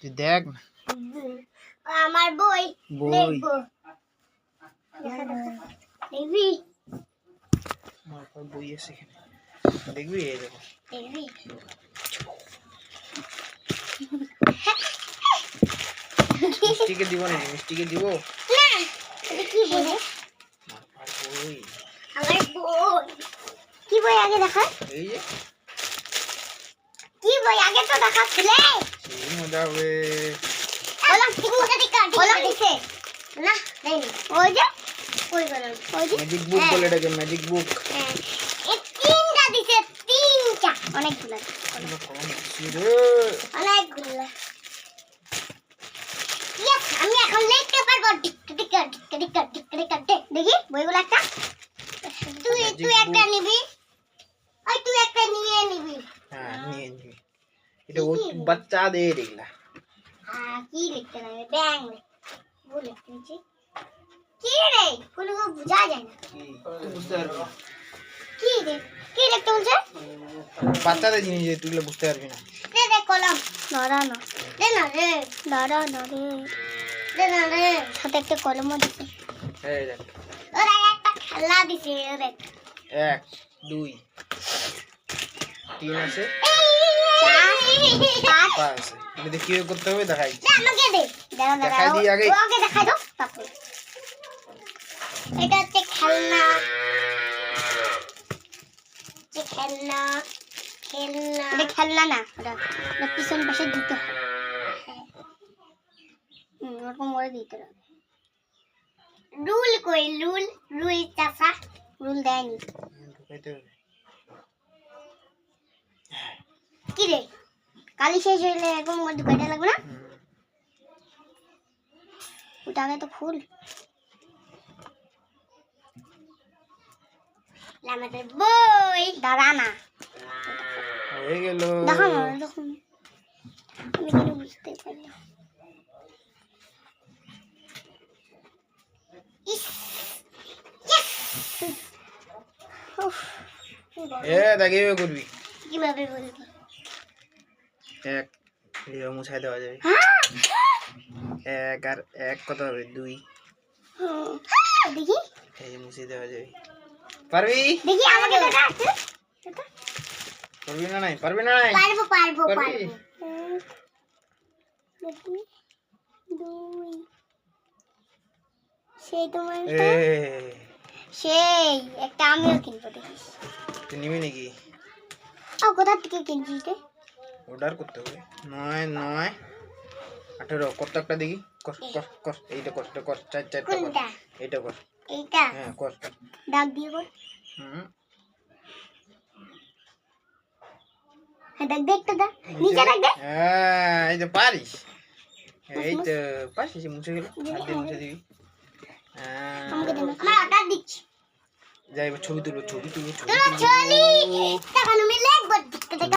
তুই দেখ না আমার বই লিখবো দেখবি আমার বই আছে এখানে দেখবি এই দেখো দেখবি মিষ্টিকে দিব না মিষ্টিকে দিব না এটা কি বই রে? আমার বই আমার বই কি বই আগে দেখা এই যে কি বই আগে তো দেখাচ্ছিলে সেই মজা হবে ওলা ঠিক মতো দেখা ওলা দিছে না দেয়নি ওই যে ওই গেল ওই যে ম্যাজিক বুক বলে এটাকে ম্যাজিক বুক এই তিনটা দিছে তিনটা অনেকগুলো অনেকগুলো ইয়েস আমি এখন লিখতে পারবো দেখি বইগুলো একটা তুই একটা নিবি ওই তুই একটা নিয়ে নিবি হ্যাঁ নিয়ে নিবি এটা ও বাচ্চাদের এগুলা কি লিখতে হবে ব্যাং বলে লিখছি কি রে কোনো বোঝা যায় না বুঝতে পারবি কি রে কি লিখতে বলছে বাচ্চাদের জিনিস তুই বুঝতে পারবি না দে দে কলম না দে না রে দে না রে সাথে একটা কলমও দিছে এই দেখ ওরা একটা খেলা দিছে দেখ 1 2 3 আছে 5 আছে এটা কি করতে হবে দেখাই আমাকে দে দেখাই দি আগে ওকে দেখাই দাও তারপর এটা হচ্ছে খেলনা এটা খেলনা না ওটা পিছন পাশে দিতে হয় ওরকম করে দিতে হবে রুল কই রুল চাষা রুল দেয়নি ঢুকাইতে হবে কি রে কালি শেষ হইলে এরকম করে ঢুকাইতে লাগবে না ওটা আগে তো ফুল আমাদের বই দাদা না হয়ে গেল দেখো না দেখো আমি কেন বুঝতে পারি না এ দেখে করবি কিভাবে বলবো এক লিও মুছাই দেওয়া যাবে এক আর এক কত হবে 2 দেখি এই যে মুছে দেওয়া যাবে পারবি দেখি আমাকে দেখা আছে পারবি না নাই পারবি না নাই পারবো পারবি? দেখি 2 সেই তোমার এ সেই একটা আমিও কিনবো দেখিস তুই নিবি নাকি কোথা থেকে কিনছিস রে অর্ডার করতে হবে 9 9 18 কত একটা দেখি কর এইটা কর চার চারটা কর কোনটা এইটা কর এইটা হ্যাঁ কর দাগ দিয়ে কর হ্যাঁ দাগ দে একটা দাগ নিচে দাগ দে হ্যাঁ এই তো পারিস এই তো পারিস মুছে গেল হাত দিয়ে মুছে দিবি আমাকে দে আমার অর্ডার দিচ্ছি যাই ছবি তুলবো চলি তখন আমি লিখবো